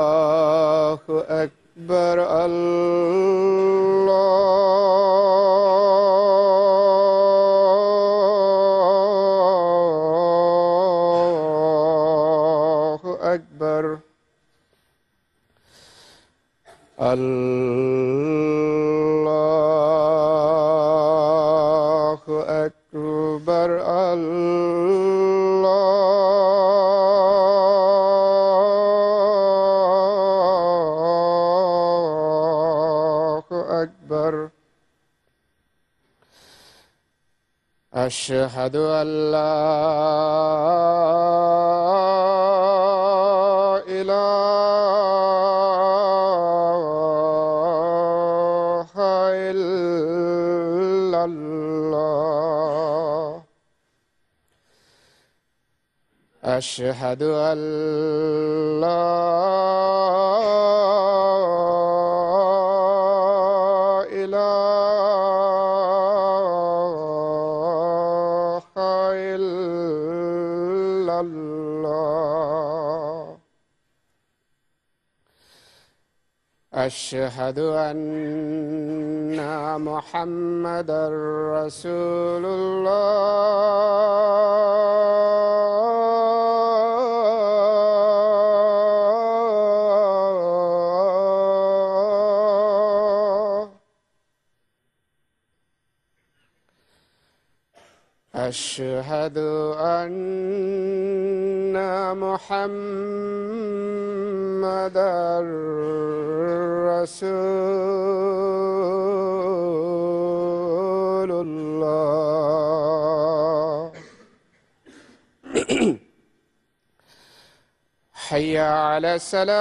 الله أكبر. الله أكبر. الله أكبر. الله أكبر. أشهد أن لا إله إلا الله. أشهد أن لا إله إلا الله. أشهد أن محمدًا رسول الله. أشهد أن محمدًا رسول الله. حي على الصلاة.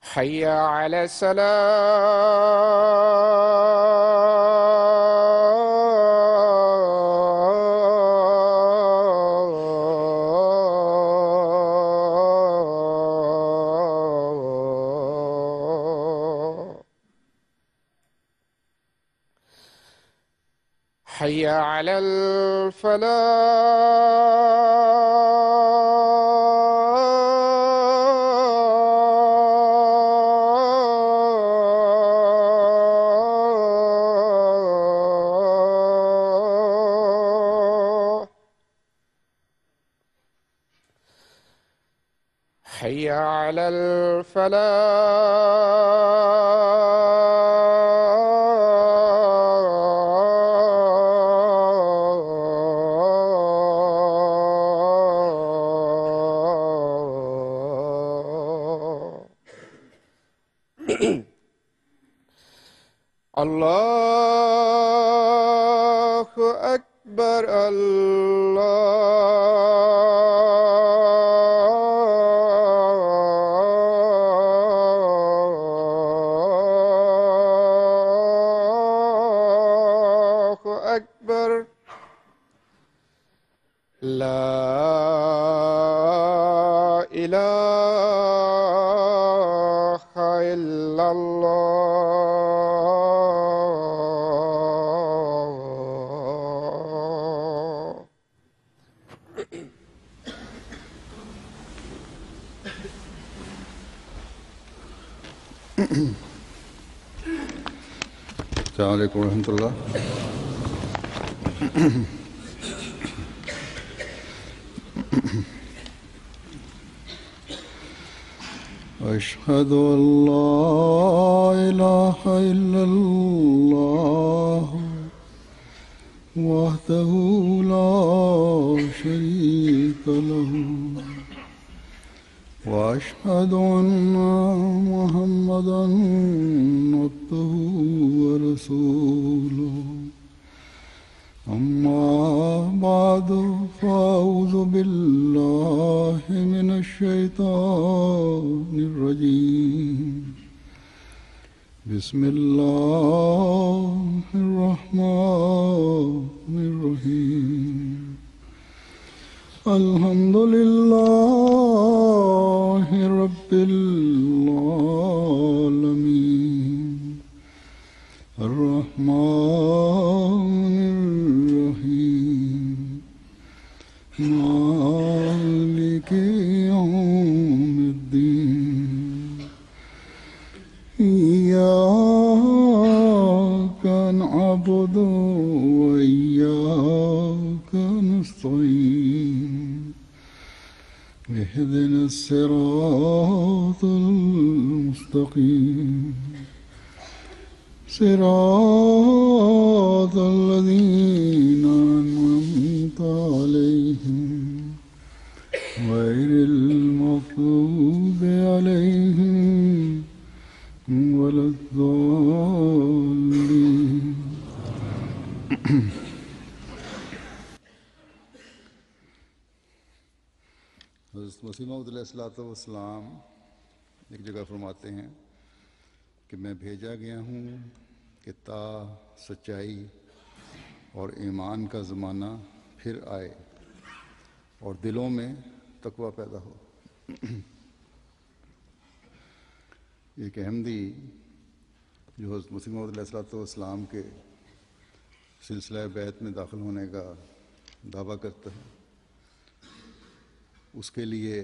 حي على الصلاة. حي على الفلاح. حي على الفلاح. الله أكبر. الله أكبر. لا إله إلا الله. السلام عليكم ورحمة الله. أشهد أن لا إله إلا الله وحده لا شريك له وأشهد أن محمدًا عبده ورسوله. أما بعد فأعوذ بالله من الشيطان الرجيم. بسم الله الرحمن الرحيم الحمد لله رب العالمين الرحمن الرحيم مالك يوم الدين إياك نعبد وإياك نستعين اهدنا الصراط المستقيم صراط الذين أنعمت عليهم غير المغضوب عليهم ولا الضالين हज़रत मसीह मौऊद अलैहिस्सलाम एक जगह फरमाते हैं कि मैं भेजा गया हूँ कि ता सच्चाई और ईमान का ज़माना फिर आए और दिलों में तकवा पैदा हो। एक अहमदी जो हज़रत मसीह मौऊद अलैहिस्सलाम के सिलसिला बैत में दाखिल होने का दावा करता है, उसके लिए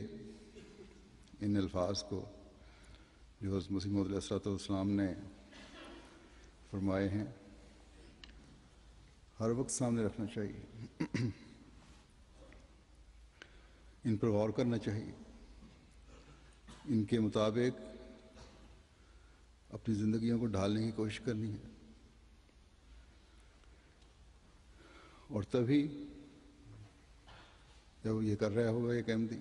इन अल्फाज को जो हज़रत मसीह मौऊद अलैहिस्सलाम ने फरमाए हैं हर वक्त सामने रखना चाहिए, इन पर गौर करना चाहिए, इनके मुताबिक अपनी ज़िंदगियों को ढालने की कोशिश करनी है और तभी जब ये कर रहा होगा एक अहमदी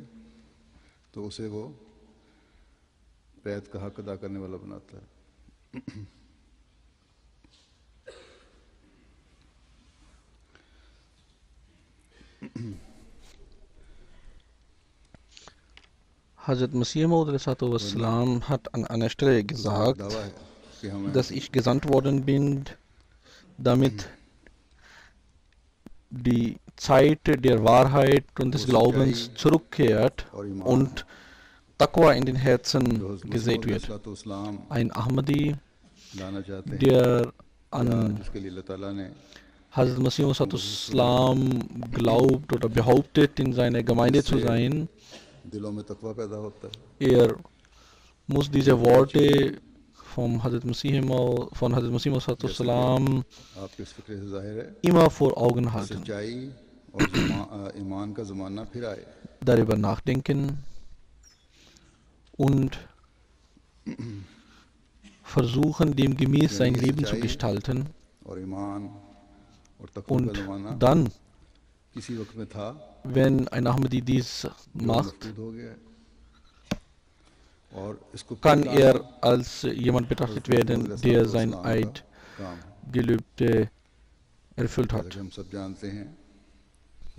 तो उसे वो बैत का हक अदा करने वाला बनाता है। Hazrat Masih Maud ﷺ hat an einer Stelle gesagt, दावा है कि हमें dass ich gesandt worden bin, damit die Zeit der Wahrheit und des Glaubens zurückkehrt und Taqwa in den Herzen gesät wird. Ein Ahmadi, लाना चाहते हैं der an जिसके लिए अल्लाह ताला ने Hazrat Masih Maud glaubt oder behauptet, in seiner Gemeinde zu sein, दिलों में तकवा पैदा होता है। muss diese Worte von Hazrat Masih Maud आपके इस फिक्र से जाहिर है immer vor Augen halten, सच्चाई और ईमान का ज़माना फिर आए darüber nachdenken und versuchen, dem gemäß sein Leben zu gestalten. और ईमान और तकवा का Und ज़माना dann, किसी वक्त में था wenn ein Ahmadi dies macht, मफकूद हो गया है। और इसको kann फिर लाना als jemand betrachtet werden, der sein Eid काम, Gelübde erfüllt जैसा hat. कि हम सब जानते हैं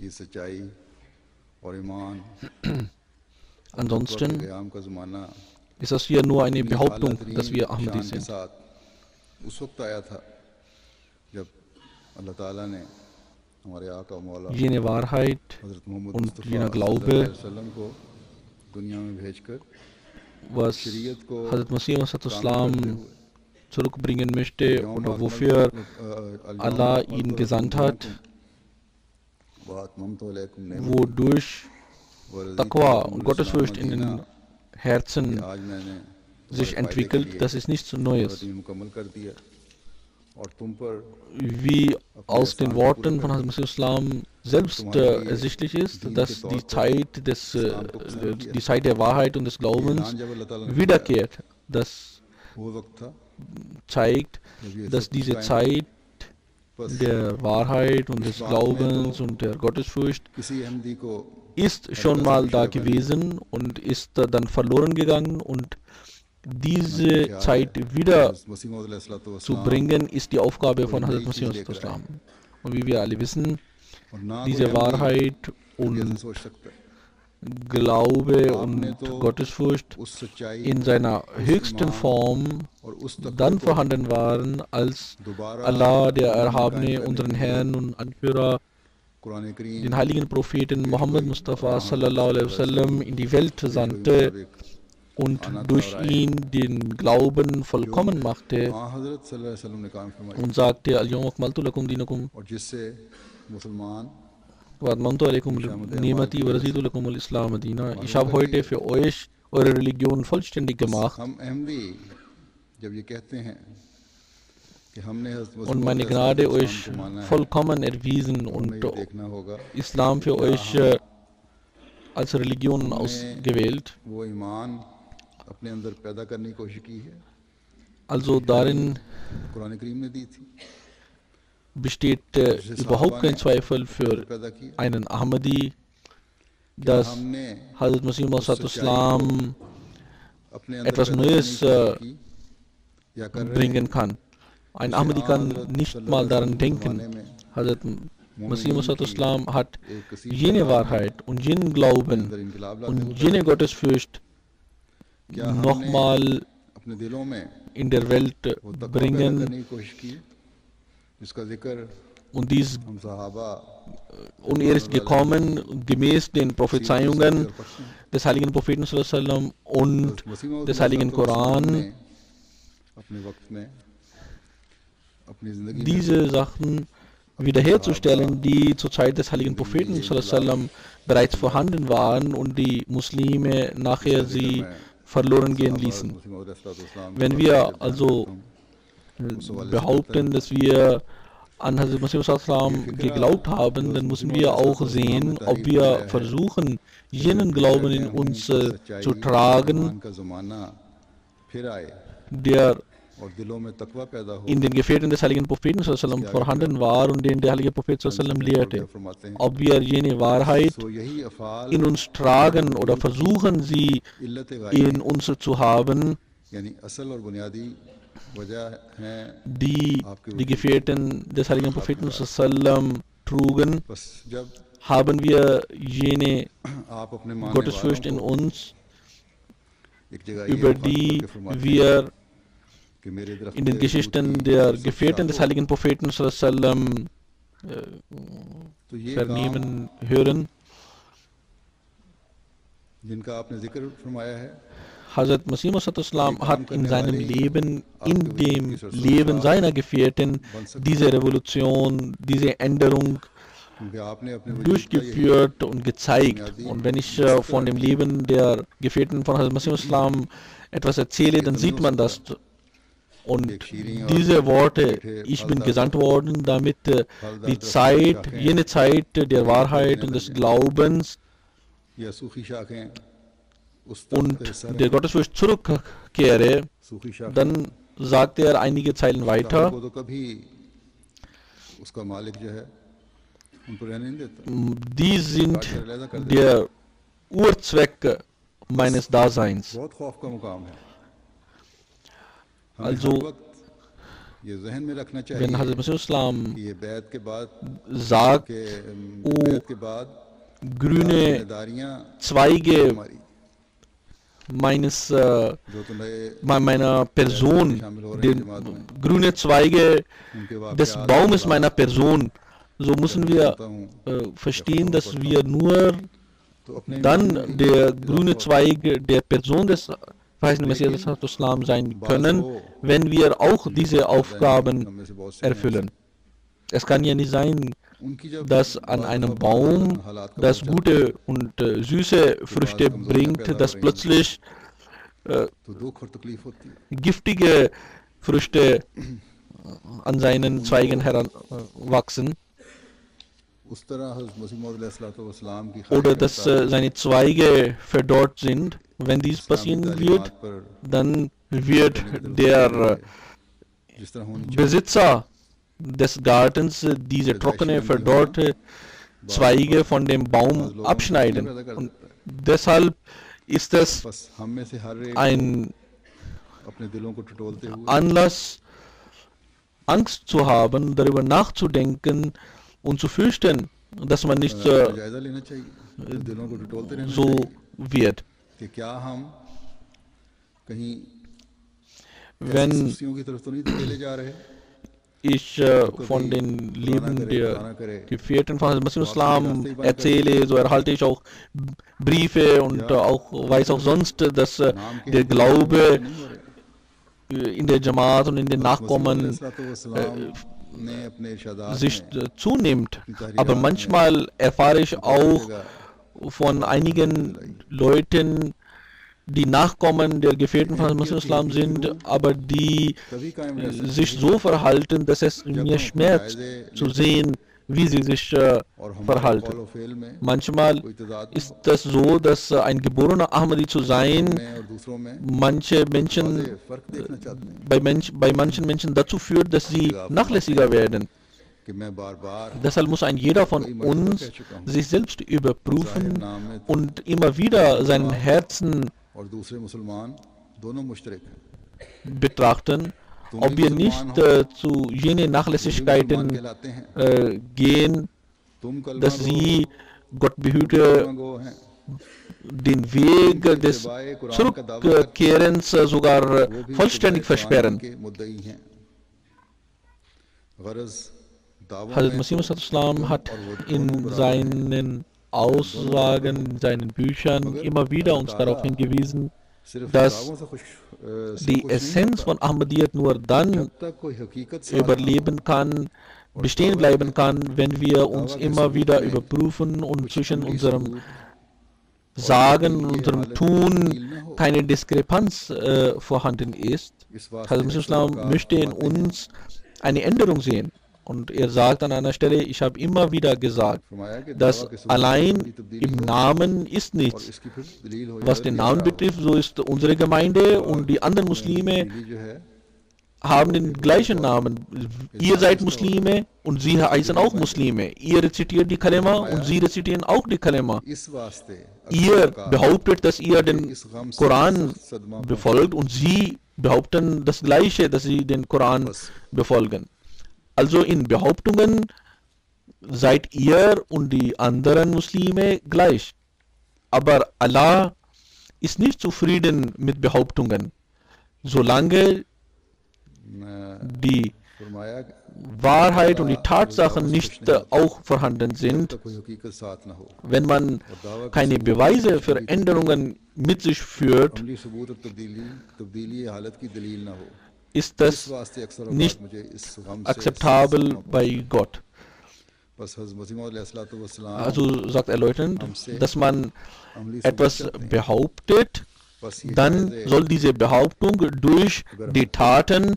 ये सच्चाई और ईमान Ansonsten क़याम का ज़माना ist das hier nur eine Behauptung, आला dass wir तरीन Ahmadi शान के sind. साथ उस वक्त आया था जब अल्लाह ताला ने हमारे आका मौला Jene Wahrheit हज़रत मोहम्मद und मुस्तफ़ा jener सल्लल्लाहु Glaube, अलैहि वसल्लम को दुनिया में भेजकर was शरीयत को Hazrat Masih कामिल करते Islam हुए zurückbringen möchte यौम oder अकमल wofür अल-यौम Allah अकमलतु ihn लकुम gesandt hat, दीनकुम व अतममतु अलैकुम निअमती wodurch व रज़ीतु Taqwa लकुमुल und Gottesfurcht in इस्लाम den दीना। Herzen आज मैंने sich तुम्हारे फायदे के entwickelt, लिए das ist nichts तुम्हारा Neues. दीन मुकम्मल कर दिया और तुम पर Wie aus den Worten von Hazrat Masih Islam selbst ersichtlich ist, dass die Zeit die Zeit der Wahrheit und des Glaubens ऐलान जब अल्लाह ताला ने wiederkehrt. Das वो वक्त था zeigt, जब ये dass सब कुछ diese कायम Zeit बस der Wahrheit und des Glaubens und der Gottesfurcht किसी अहमदी को ist schon mal da gewesen und ist dann verloren gegangen, und diese Zeit wieder मसीह मौऊद अलैहिस्सलातु zu वस्सलाम bringen, ist die Aufgabe von Hazrat Masih Islam. Und wie wir alle wissen, और ना कोई diese अहमदी Wahrheit ये ऐसे und सोच सकता है Glaube आपने und तो Gottesfurcht उस सच्चाई, in seiner उस höchsten ईमान Form और उस तक़वा dann को vorhanden waren, als दोबारा Allah, der ज़मीन में कायम Erhabene, करने unseren के लिए Herrn und Anführer, कुरान करीम den heiligen Propheten पेश Muhammad गोई और Mustafa आ हज़रत sallallahu alaihi सल्लल्लाहु अलैहि wasallam वसल्लम in die Welt पेश गोई sandte मुताबिक und आना था durch और आए ihn den Glauben जो vollkommen machte आ हज़रत सल्लल्लाहु अलैहि वसल्लम ने काम फरमाई und sagte, Al-Yawma akmaltu lakum dinakum और जिससे मुसलमान wa atmamtu alaykum निशामद अमाल ni'mati की wa वजह raditu से lakum al-Islam Dina. Ich मालूम habe करिए heute für euch eure Religion vollständig बस gemacht हम अहमदी जब ये कहते हैं कि हमने हज़रत मसीह und मौऊद meine Gnade euch को माना है vollkommen erwiesen तो हमें und ये देखना होगा Islam कि für क्या euch हम als Religion हमने ausgewählt. वो ईमान अपने अंदर पैदा करने की कोशिश की है Also जिसकी darin तालीम कुरान करीम ने दी थी besteht जिसे सहाबा überhaupt ने kein Zweifel अपने für अंदर पैदा किया einen Ahmadi, क्या dass हमने Hazrat Masih उस Maud सच्चाई को Islam अपने अंदर etwas पैदा करने Neues की कोशिश की या कर रहे bringen हैं kann. Ein जिसे Ahmadi आ kann हज़रत nicht सल्लल्लाहु mal अलैहि daran वसल्लम के denken. ज़माने में Hazrat Masih मोमिनीन Maud की Islam hat एक कसीर jene तादाद में Wahrheit und jenen अपने Glauben अंदर इनकलाब लाते und हुए jene पैदा किया Gottesfurcht क्या हमने nochmal अपने दिलों में in der Welt वो तकवा पैदा bringen करने की कोशिश की जिसका जिक्र und dies हम सहाबा und er ist gekommen gemäß den सीरत Prophezeiungen सही और पढ़ते हैं des heiligen Propheten sallallahu alaihi wasallam und हज़रत मसीह मौऊद des heiligen ने Koran. अपने वक्त में अपनी ज़िंदगी में Diese Sachen wiederherzustellen, die zur Zeit des heiligen Propheten sallallahu alaihi wasallam bereits vorhanden waren und die Muslime nachher sie verloren gehen ließen. Wenn wir also behaupten, dass wir an Hazrat Masih Maud Islam geglaubt haben, dann müssen wir auch sehen, ob wir versuchen, jenen Glauben in uns zu tragen, का ज़माना फिर आए der और दिलों में तकवा पैदा हो in den Gefährten des heiligen Propheten sallallahu alaihi wasallam vorhanden war und den der heilige Prophet sallallahu alaihi wasallam lehrte. फरमाते हैं Ob wir jene Wahrheit तो यही अफ़ाल in uns tragen oder versuchen, sie इल्लत in uns zu haben, यानी असल और बुनियादी वजह है die die Gefährten des heiligen Propheten sallallahu alaihi wasallam trugen. बस जब Haben wir jene आप अपने मानने Gottesfurcht in वालों को uns, एक जगह ये über औकात die करके फरमाते हैं wir कि मेरे दरख्त in den Geschichten der Gefährten des heiligen Propheten sallallahu alaihi wasallam तो ये काम vernehmen, hören. जिनका आपने जिक्र फरमाया है Hazrat Masih Maud Islam hat in seinem Leben, in dem Leben seiner Gefährten diese Revolution, diese Änderung क्योंकि आपने अपने वजूद का यही durchgeführt und gezeigt. Und wenn ich von dem Leben der Gefährten von Hazrat Masih Islam etwas erzähle, dann sieht man das. Und diese Worte, ich bin gesandt worden, damit die Zeit, jene Zeit der Wahrheit und des Glaubens या सूखी शाखें उस und तख्त sir der Gottesfurcht zurückkehre, सूखी शाखें dann sagt er einige Zeilen weiter, को तो कभी उसका मालिक जो है उन पर रहने नहीं देता die sind der Urzweck meines Daseins. बहुत खौफ का मुकाम है हमें Also, हर वक्त ये जहन में रखना चाहिए wenn Hazrat Masih Islam कि ये बैत के बाद sagt, के Oh, बैत के बाद grüne जिम्मेदारियां Zweige हमारी meines, जो तो नए meiner Person, den grüne Zweige उनके des वाक़यात Baumes meiner Person, so müssen wir बताता हूँ verstehen, dass wir nur तो अपने dann der grüne Zweig der Person des verheißenen Messias Islam sein können, wenn wir auch diese Aufgaben में से बहुत से erfüllen. Es kann ja nicht sein, उनकी जब dass an einem Baum, das gute und süße Früchte bringt, dass plötzlich तो दुख और तकलीफ होती है giftige Früchte an seinen Zweigen heranwachsen उस तरह हज़रत मसीह मौऊद अलैहिस्सलाम की oder dass seine Zweige verdorrt sind. Wenn dies passieren wird, dann wird der जिस तरह होनी चाहिए Besitzer des Gartens diese trockene, verdorrte Zweige von dem Baum abschneiden. Und deshalb ist es बस हम में से हर एक ein अपने दिलों को टटोलते हुए Anlass, Angst zu haben, darüber nachzudenken und zu fürchten, dass man nicht जायजा लेना चाहिए, दिलों को टटोलते रहना so चाहिए wird. कि क्या हम कहीं Wenn सूफियों की तरफ तो नहीं धकेले जा रहे। ich von den Leben der Gefährten von Hazrat Masih Islam erzähle, so erhalte ich auch Briefe und auch weiß auch sonst, dass der Glaube in der Jamaat und in den Nachkommen sich zunimmt. Aber manchmal erfahre ich auch von einigen Leuten, die Nachkommen der Gefährten von Muslim Islam sind, aber die sich so verhalten, dass es mir schmerzt zu sehen, wie sie sich verhalten. Manchmal ist das so, dass ein geborener Ahmadi zu sein, manche Menschen, bei manchen Menschen dazu führt, dass sie nachlässiger werden. Deshalb muss ein jeder von uns sich selbst überprüfen und immer wieder sein Herzen betrachten, ob wir nicht zu jenen Nachlässigkeiten gehen, dass sie, Gott behüte, den Weg des Zurückkehrens sogar vollständig versperren. Hazrat Masih Islam hat in seinen Aussagen, in seinen Büchern immer wieder uns darauf hingewiesen, dass die Essenz von Ahmadiyyat nur dann überleben kann, bestehen bleiben kann, wenn wir uns immer wieder überprüfen und zwischen unserem Sagen und unserem Tun keine Diskrepanz vorhanden ist. Hazrat Masih Islam möchte in uns eine Änderung sehen. Und er sagt an einer Stelle, ich habe immer wieder gesagt, dass allein im Namen ist nichts. Was den Namen betrifft, so ist unsere Gemeinde und die anderen Muslime haben den gleichen Namen. Ihr seid Muslime und sie heißen auch Muslime. Ihr rezitiert die Kalima und sie rezitieren auch die Kalima. Ihr behauptet, dass ihr den Koran befolgt und sie behaupten das Gleiche, dass sie den Koran befolgen. Also in Behauptungen seid ihr und die anderen Muslime gleich. Aber Allah ist nicht zufrieden mit Behauptungen. Solange die Wahrheit und die Tatsachen nicht auch vorhanden sind, wenn man keine Beweise für Änderungen mit sich führt, ist das nicht akzeptabel bei Gott. Also sagt erläuternd, dass man etwas behauptet, dann soll diese Behauptung durch die Taten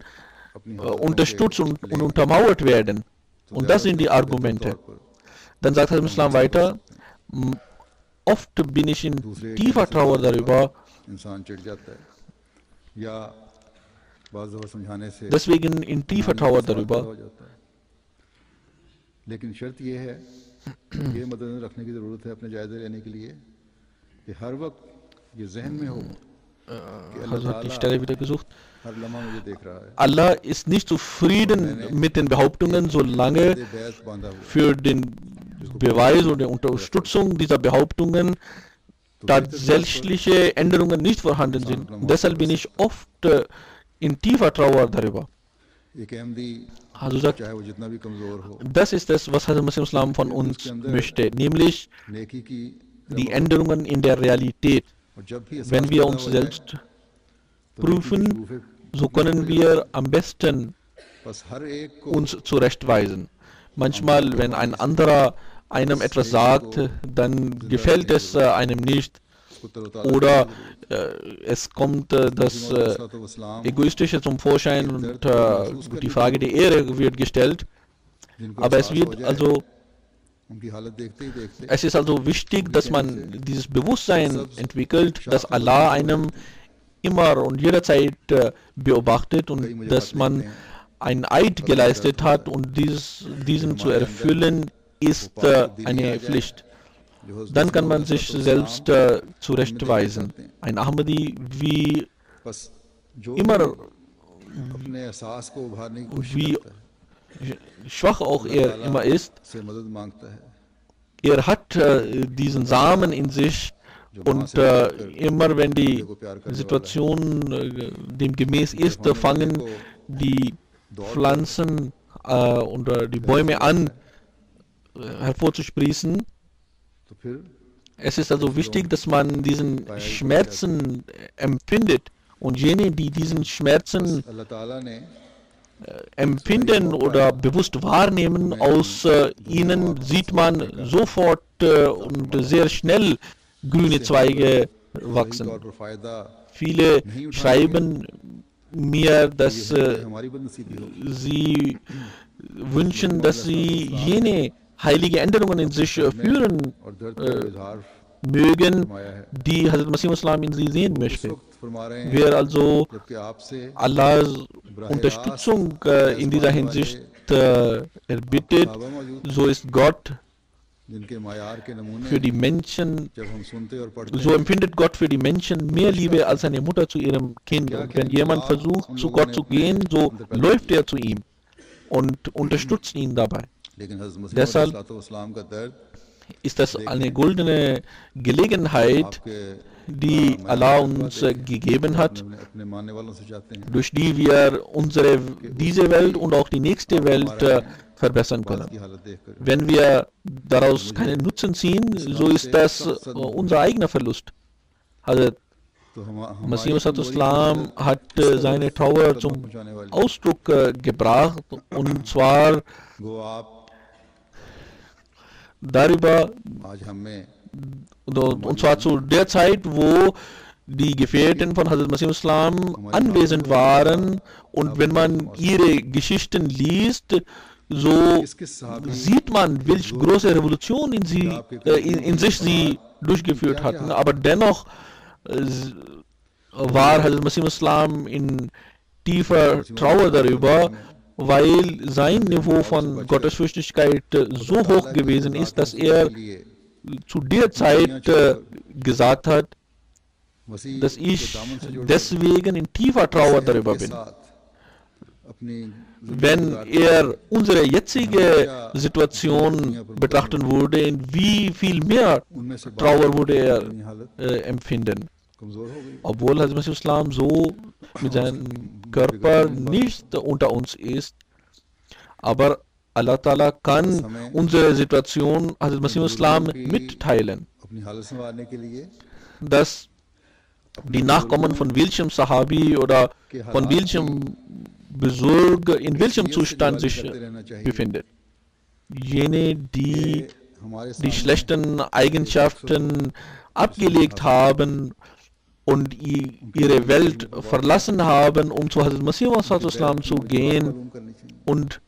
unterstützt und untermauert werden. Und das sind die Argumente. Dann sagt der Islam weiter, oft bin ich in tiefer Trauer darüber, deswegen in tiefer Trauer darüber, लेकिन शर्त ये है ये मद्देनजर रखने की ज़रूरत है अपने जायज़े लेने के लिए कि हर वक्त ये जहन में हो कि also hat die Stelle wieder gesucht. हर लम्हा मुझे देख रहा है Allah ist nicht zufrieden mit den Behauptungen, solange für den Beweis oder die Unterstützung dieser Behauptungen tatsächliche Änderungen nicht vorhanden sind. Und deshalb bin ich oft in tiefer Trauer darüber. Also sagt, das ist es, was Hazrat Masih Islam von uns möchte, nämlich die Änderungen in der Realität. Wenn wir uns selbst prüfen, so können wir am besten uns zurechtweisen. Manchmal, wenn ein anderer einem etwas sagt, dann gefällt es einem nicht. Oder es kommt das Egoistische zum Vorschein und die Frage der Ehre wird gestellt. Aber es ist also wichtig, dass man dieses Bewusstsein entwickelt, dass Allah einem immer und jederzeit beobachtet und dass man einen Eid geleistet hat und diesen zu erfüllen ist eine Pflicht. Dann kann man sich selbst zurechtweisen. Ein Ahmadi, wie immer, wie schwach auch er immer ist, er hat diesen Samen in sich und immer wenn die Situation dem gemäß ist, fangen die Pflanzen und die Bäume an hervorzusprießen. तो फिर Es ist also wichtig, dass man diesen Schmerzen empfindet und jene, die diesen Schmerzen अल्लाह ताला ने empfinden oder bewusst wahrnehmen, aus ihnen sieht man sofort und sehr schnell grüne Zweige सही wachsen. तौर पर फायदा Viele schreiben mir, dass हमारी बदनसीबी हो sie wünschen, dass sie jene heilige Änderungen in sich führen और दर्द का इजहार mögen, फरमाया है die Hazrat Masih Islam in sie sehen उस möchte. वक्त फरमा रहे हैं Wer also जबकि आपसे Allahs Unterstützung in dieser Hinsicht erbittet, सहाबा मौजूद so ist Gott जिनके मायार के नमूने für die Menschen, जब हम सुनते और पढ़ते so हैं empfindet Gott für die Menschen mehr Liebe als eine Mutter zu ihrem Kind. Und wenn jemand versucht, zu Gott zu gehen, so läuft er zu ihm und unterstützt ihn dabei. लेकिन हज़रत मसीह Deshalb अलैहिस्सलाम का दर्द ist das eine goldene Gelegenheit, आपके die Allah uns gegeben hat, अपने मानने वालों से चाहते हैं durch die wir diese Welt und auch die nächste Welt verbessern बात können. की हालत देखकर Wenn wir daraus keinen Nutzen ziehen, so ist das unser eigener Verlust. Hazrat तो Masih Islam hat seine Trauer zum पहुंचाने वाली Ausdruck gebracht, und zwar गो आप darüber, आज हमें und zwar zu der Zeit, wo die Gefährten von Hazrat Masih Islam anwesend waren, und wenn man ihre Geschichten liest, so किसके सहाबी sieht man, welche große Revolution in sich sie durchgeführt hatten. Aber dennoch war Hazrat Masih Islam in tiefer Trauer darüber, weil sein Niveau von Gottesfürchtigkeit so hoch gewesen ist, dass er लिए zu der Zeit gesagt hat, वसी dass के ich दामन से जुड़ deswegen in tiefer Trauer darüber के bin. साथ अपनी Wenn er unsere jetzige Situation betrachten würde, in wie viel mehr उनमें से Trauer würde er अपनी हालत empfinden. कमजोर हो गई Obwohl Hazrat Masih Islam so mit seinem Körper nicht unter uns ist, aber Allah Ta'ala kann unsere Situation Hazrat Masih Islam mitteilen, अपनी हालत संवारने के लिए dass die Nachkommen von welchem Sahabi oder von welchem Besurg in welchem Zustand sich befindet. Jene, die हमारे die schlechten Eigenschaften abgelegt haben und ihre Welt verlassen haben, um zu Hazrat Masih Islam zu gehen, मालूम करनी चाहिए und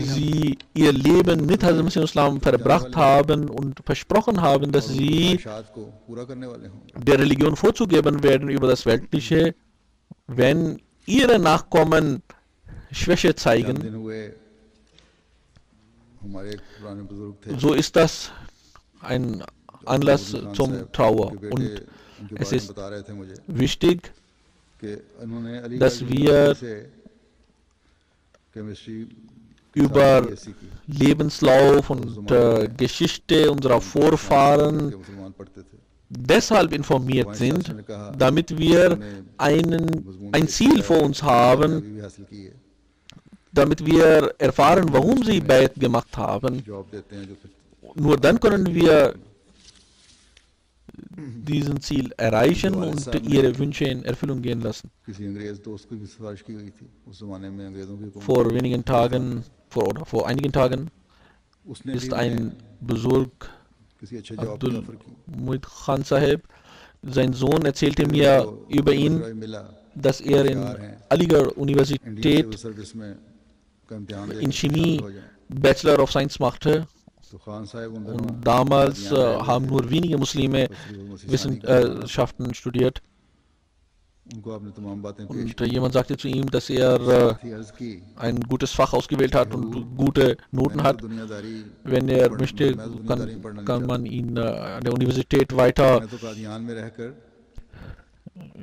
sie ihr Leben mit Hazrat Masih Islam verbracht haben und versprochen haben, dass sie ख्वाहिशात को पूरा करने वाले हों der Religion vorzugeben werden über das Weltliche, wenn ihre Nachkommen Schwäche zeigen. दिन हुए हमारे एक पुराने बुजुर्ग थे So ist das ein Anlass Khan zum साहब Trauer. के Und बेटे उनके es बारे में ist बता रहे थे मुझे wichtig, कि उन्होंने अलीगढ़ dass wir से केमिस्ट्री über ऐसी की Lebenslauf und Geschichte unserer Vorfahren के मुसलमान पढ़ते थे deshalb informiert sind, damit wir ein Ziel vor uns haben, अभी भी हासिल की है damit wir erfahren, warum sie Bayt gemacht haben. Job देते हैं जो फिर Nur dann können wir diesen Ziel erreichen und ihre Wünsche in Erfüllung gehen lassen. किसी अंग्रेज दोस्त को भी सिफारिश की गई थी उस जमाने में अंग्रेजों की हुकूमत Vor einigen Tagen उसने ist भी ein Besuch किसी अच्छे जॉब की Abdul ऑफर की Muid Khan Sahib. Sein Sohn erzählte mir über ihn, मशवरा मिला dass er in Aligarh Indian Universität civil service में का इम्तिहान दे in के Chemie शामिल हो जाए Bachelor of Science machte. तो खान साहब उन Und दिनों damals haben nur wenige Muslime Wissenschaften studiert. उनको आपने तमाम बातें पेश Und jemand sagte zu ihm, dass er की अर्ज की ein gutes Fach ausgewählt hat und gute Noten मैंने hat. तो दुनियादारी Wenn er möchte, kann man ihn an der Universität weiter मैं तो कादियान में रहकर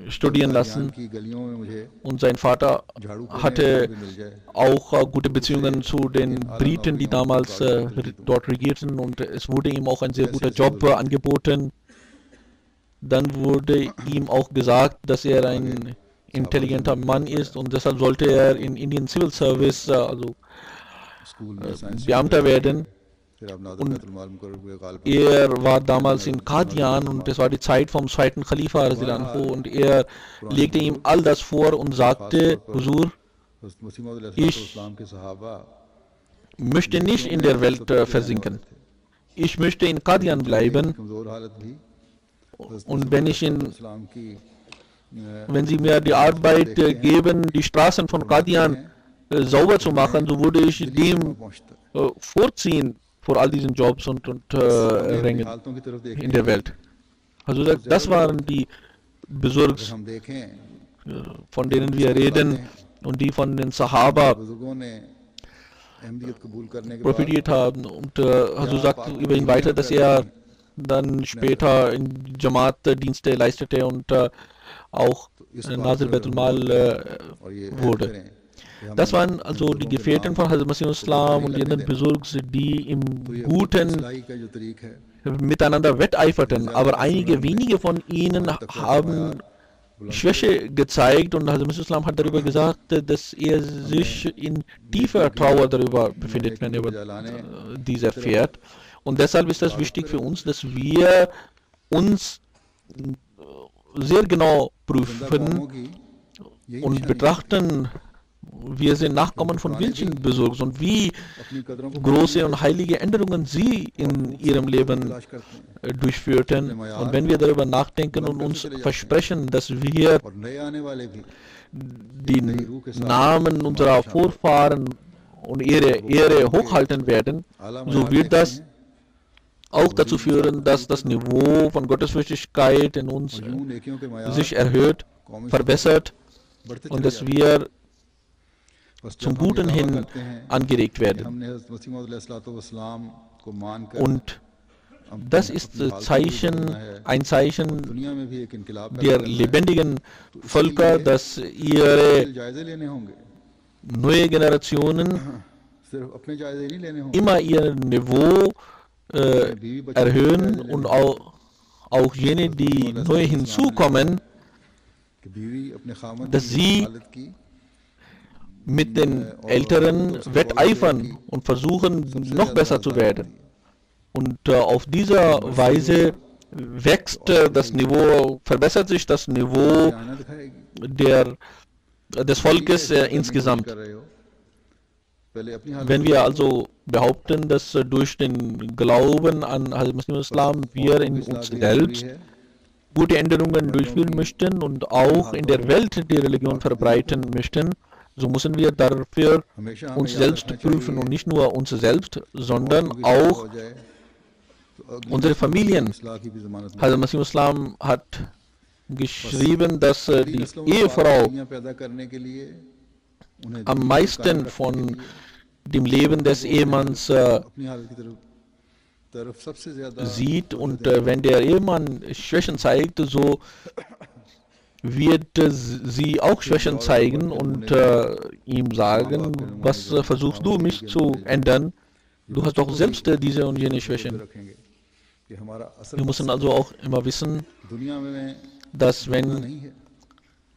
studieren कादियान lassen. की गलियों में मुझे Und sein Vater झाड़ू करने का hatte काम भी मिल जाए, auch gute Beziehungen zu den Briten, die damals dort regierten, und es wurde ihm auch ein sehr guter Job angeboten. Dann wurde ihm auch gesagt, dass er ein intelligenter Mann ist, und deshalb sollte er in Indian Civil Service, also school में science Beamter werden. फिर अब नाज़िर Und बैतुल माल मुकर्रर हुए Ghalib er war damals in Qadian, und es war die Zeit vom zweiten Khalifa radiallahu anhu, und er legte ihm all das vor und sagte: Huzur, हज़रत मसीह मौऊद ich अलैहिस्सलाम के सहाबा möchte nicht in der Welt versinken. Ich möchte in Qadian bleiben, कमज़ोर हालत भी und wenn की wenn Sie mir die Arbeit geben, die Straßen von Qadian sauber zu machen, so würde ich dem पहुंचता vorziehen vor all diesen Jobs und Rängen हालतों की तरफ देखें, in der Welt. Also das waren die Besorgs, हम देखें von denen wir reden und die von den Sahaba बुजुर्गों ने अहमदियत कबूल करने के बाद profitiert haben. Und also sagt über ihn weiter, dass er dann später in Jamaat-Dienste leistete und auch Nazir Baitul Mal और ये ऐड wurde. करें कि हम Das waren also die Gefährten von Hazrat Masih Islam und die anderen Besorgs, die im तो ये Guten इस्लाही का जो तरीक है miteinander wetteiferten, aber einige wenige von ihnen haben Schwäche gezeigt, und Hazrat Masih Islam hat darüber gesagt, dass er sich in tiefer Trauer darüber befindet, wenn er dies erfährt. Und deshalb ist es wichtig für uns, dass wir uns sehr genau prüfen कौमों की यही und betrachten, wir sind Nachkommen von welchen Besorgs und wie अपनी कदरों को große und heilige Änderungen sie in ihrem Leben तलाश करते हैं durchführten. Und wenn wir darüber nachdenken und uns versprechen, dass wir और नए आने वाले भी die Namen unserer Vorfahren und ihre Ehre hochhalten werden, so wird das auch dazu führen, dass das Niveau von Gottesfürchtigkeit in uns यूं नेकियों के मयार sich erhöht, verbessert बढ़ते und चले dass जाते wir हैं। zum जब हम ये Guten दावा hin करते हैं angeregt कि werden. हमने हज़रत मसीह मौऊद अलैहिस्सलाम को मानकर Und das ist ein Zeichen दुनिया में भी एक इनकलाब पैदा der करना है। lebendigen Völker, dass ihre जायजे लेने होंगे, neue Generationen सिर्फ अपने जायजे नहीं लेने होंगे, immer ihr Niveau erhöhen und auch jene, die neu hinzukommen, कि बीवी अपने खामन dass की sie हालत की mit den Älteren wetteifern und versuchen, noch besser zu werden. Und auf dieser Weise wächst das Niveau, verbessert sich das Niveau आना दिखाएगी des Volkes insgesamt. कर रहे हो पहले अपनी हालत Wenn wir also behaupten, dass durch den Glauben an Hazrat Masih Islam wir in uns selbst gute Änderungen durchführen möchten und auch in der Welt die Religion verbreiten möchten, so müssen wir dafür हमेशा uns selbst prüfen und nicht nur uns selbst, sondern auch unsere Familien. इस्लाह की भी जमानत नहीं। Hazrat Masih Islam hat geschrieben, dass die नस्लों में Ehefrau पाकियां पैदा करने के लिए उन्हें am meisten von dem Leben des Ehemanns अपनी हालत की तरफ सबसे ज्यादा sieht, und wenn der Ehemann Schwächen zeigt, so wird sie auch Schwächen zeigen und ihm sagen: Was versuchst du, mich zu ändern? Du hast doch selbst diese und jene Schwächen. रखेंगे कि हमारा असर Wir müssen also auch immer wissen, दुनिया में dass wenn नहीं है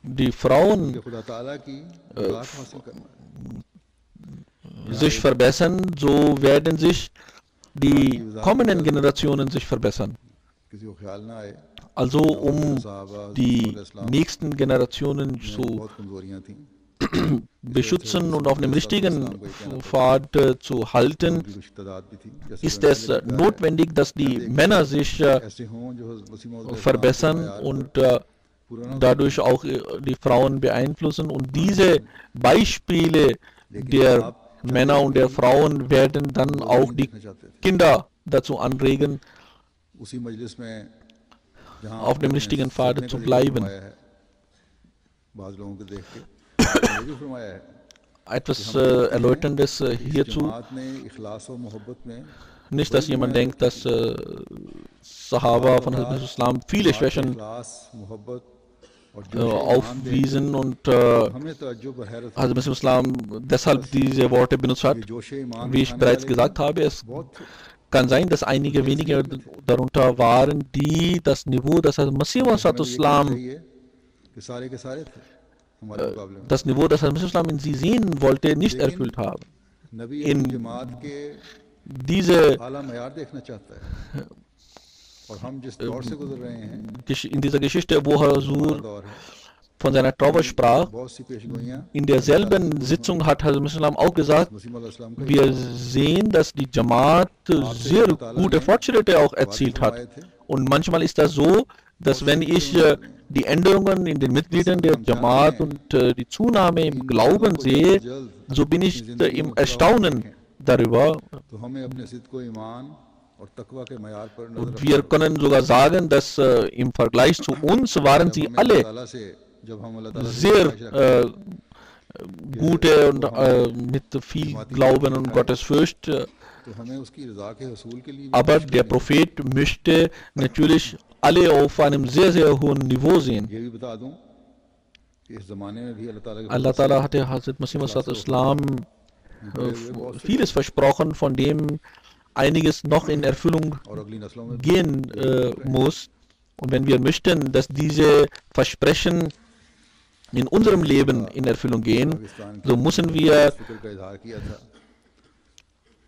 die Frauen कि खुदा ताला की मुराद हासिल करना है। sich verbessern, so werden sich die kommenden Generationen sich verbessern. किसी को ख्याल ना आए Also um die nächsten Generationen zu बहुत कमजोरियां थीं, beschützen und auf dem richtigen Pfad zu halten, उनकी कुछ तादाद भी थी, जैसे ist es notwendig, dass die Männer sich ऐसे हों जो हज़रत मसीह मौऊद verbessern und dadurch auch die Frauen beeinflussen. Und diese Beispiele der Männer und der Frauen werden dann auch die Kinder dazu anregen, उसी मजलिस में जहां auf dem richtigen Pfad zu bleiben. बाज़ लोगों को देख के ये भी फरमाया है Etwas Erläuterndes hierzu. जमात ने इखलास और मोहब्बत में Nicht, dass jemand denkt, dass Sahaba von Hazrat Islam viele Schwächen इखलास मोहब्बत aufwiesen und हमें तअज्जुब और हैरत Hazrat Masih Islam deshalb diese Worte benutzt hat. ये जोश ईमान Wie ich bereits gesagt habe, es kann sein, dass einige wenige darunter waren, die das Niveau, das Hazrat Masih Islam, कि सारे के सारे थे हमारे मुकाबले में das Niveau, das Hazrat Masih Islam in sie sehen wollte, nicht erfüllt haben. नबी in अपनी जमात के Diese आला मयार देखना चाहता है और हम जिस दौर से गुजर रहे हैं in dieser Geschichte, wo Hazur दौर है von seiner Trauer sprach, बहुत सी पेशगोइयां in derselben Sitzung hat Hazrat Masih Islam auch gesagt, मसीह अलैहिस्सलाम का wir sehen, dass die Jamaat sehr gute Fortschritte auch erzielt hat. Und manchmal ist das so, dass wenn ich die Änderungen in den Mitgliedern der Jamaat und die Zunahme im Glauben sehe, so bin ich im Erstaunen darüber. तो हमें अपने सिद्क़ व ईमान और तकवा के मयार पर नजर Und wir können sogar sagen, dass im Vergleich zu uns waren sie alle ताला से जब हम अल्लाह ताला से sehr ख्वाहिश रखते gute und mit viel Glauben und Gottesfurcht. हैं, तो हमें उसकी रज़ा के हसूल के लिए भी Aber der Prophet möchte natürlich alle auf einem sehr, sehr hohen Niveau sehen. ये भी बता दूं कि इस ज़माने में भी अल्लाह ताला के Allah Ta'ala hatte Hazrat Masih Islam vieles versprochen, von dem einiges noch in Erfüllung और अगली नस्लों में gehen muss. Und wenn wir möchten, dass diese Versprechen in unserem Leben in Erfüllung gehen, so müssen wir फिक्र का इजहार किया था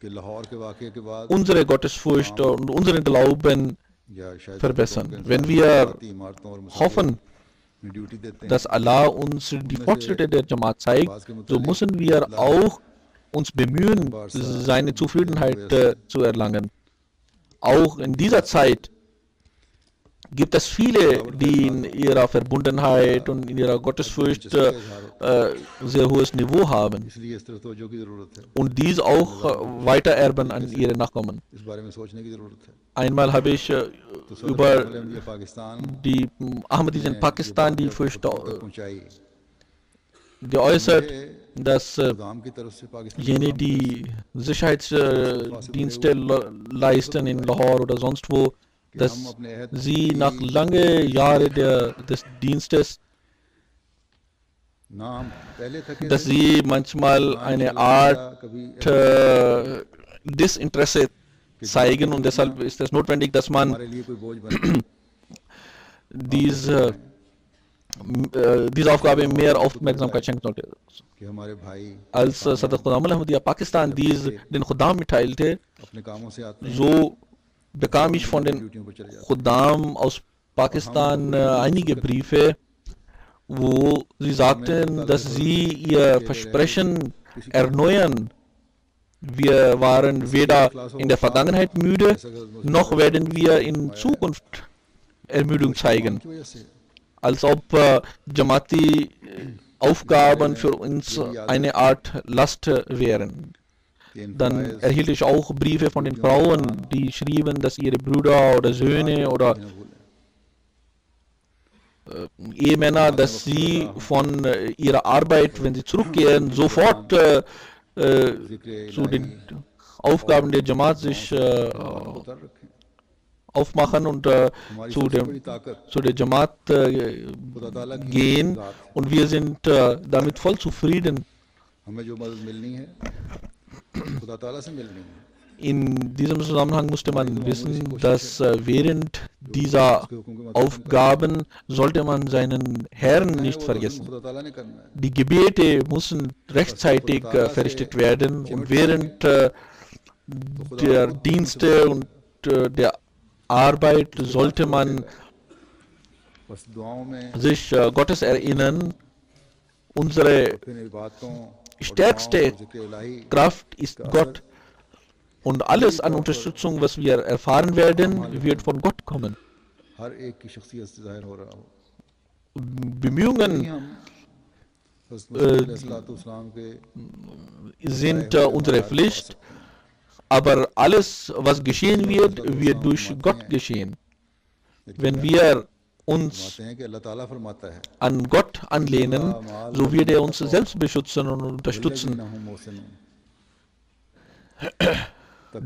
कि लाहौर के वाक़ये के बाद unsere Gottesfurcht und unseren Glauben या शायद verbessern. के Wenn इंसान wir ज़ाती इमारतों और मसजिदों hoffen, में ड्यूटी देते हैं dass Allah uns die Fortschritte der Jamaat zeigt, so müssen wir auch uns bemühen, seine Zufriedenheit zu erlangen. Auch in dieser Zeit gibt es viele, die in ihrer Verbundenheit und in ihrer Gottesfurcht sehr hohes Niveau haben इसलिए इस तरह तवज्जो की ज़रूरत है und dies auch weitererben an ihre Nachkommen. इस बारे में सोचने की ज़रूरत है Einmal habe ich तो सदर über Ahmadiyya Pakistan die Ahmadis in Pakistan die Furcht पहुंचाई geäußert, dass खुदाम की तरफ से Pakistan jene, die Sicherheitsdienste leisten in Lahore oder sonst wo, dass sie nach lange Jahre des Dienstes, ना हम पहले थके dass sie manchmal eine Art Desinteresse zeigen und deshalb ist es notwendig, dass man हमारे लिए कोई बोझ बने diese Aufgabe mehr Aufmerksamkeit schenken sollte. कि हमारे भाई Als Sadr Khuddam Ahmadiyya Pakistan den Khuddam mitteilte, अपने कामों से आते हैं so bekam ich von den ड्यूटियों पर चले जाते Khuddam aus Pakistan einige Briefe, wo sie sagten, dass sie ihr Versprechen erneuern. Wir waren weder in der Vergangenheit müde, noch werden wir in Zukunft Ermüdung zeigen. हैं की वजह से Als ob Jamaati Aufgaben für uns eine Art Last wären. Dann erhielt ich auch Briefe von den Frauen, die schrieben, dass ihre Brüder oder Söhne oder Ehemänner, dass sie von ihrer Arbeit, wenn sie zurückkehren, sofort zu den Aufgaben der Jamaat sich उतर रखे aufmachen und zu der Jamaat gehen und wir sind damit voll zufrieden. हमें जो मदद मिलनी है खुदा ताला से मिलनी है In diesem Zusammenhang musste man wissen, dass während dieser Aufgaben sollte man seinen Herrn nicht vergessen. खुदा ताला ने करना है Die Gebete müssen rechtzeitig verrichtet werden und während der Dienste und der Arbeit sollte man बस दुआओं में sich Gottes erinnern. Unsere फिर इबादतों stärkste जिक्र इलाही Kraft ist Gott. Und alles an Unterstützung, was wir erfahren werden, wird von Gott kommen. हर एक की शख्सियत से जाहिर हो रहा हो Bemühungen हम हज़रत इस्लाम के sind unsere Pflicht, aber alles, was geschehen wird, wird durch Gott geschehen. Wenn wir uns फरमाते हैं कि अल्लाह ताला फरमाता है an Gott anlehnen, so wird er uns selbst beschützen und unterstützen. इन्नहुम मोहसिनून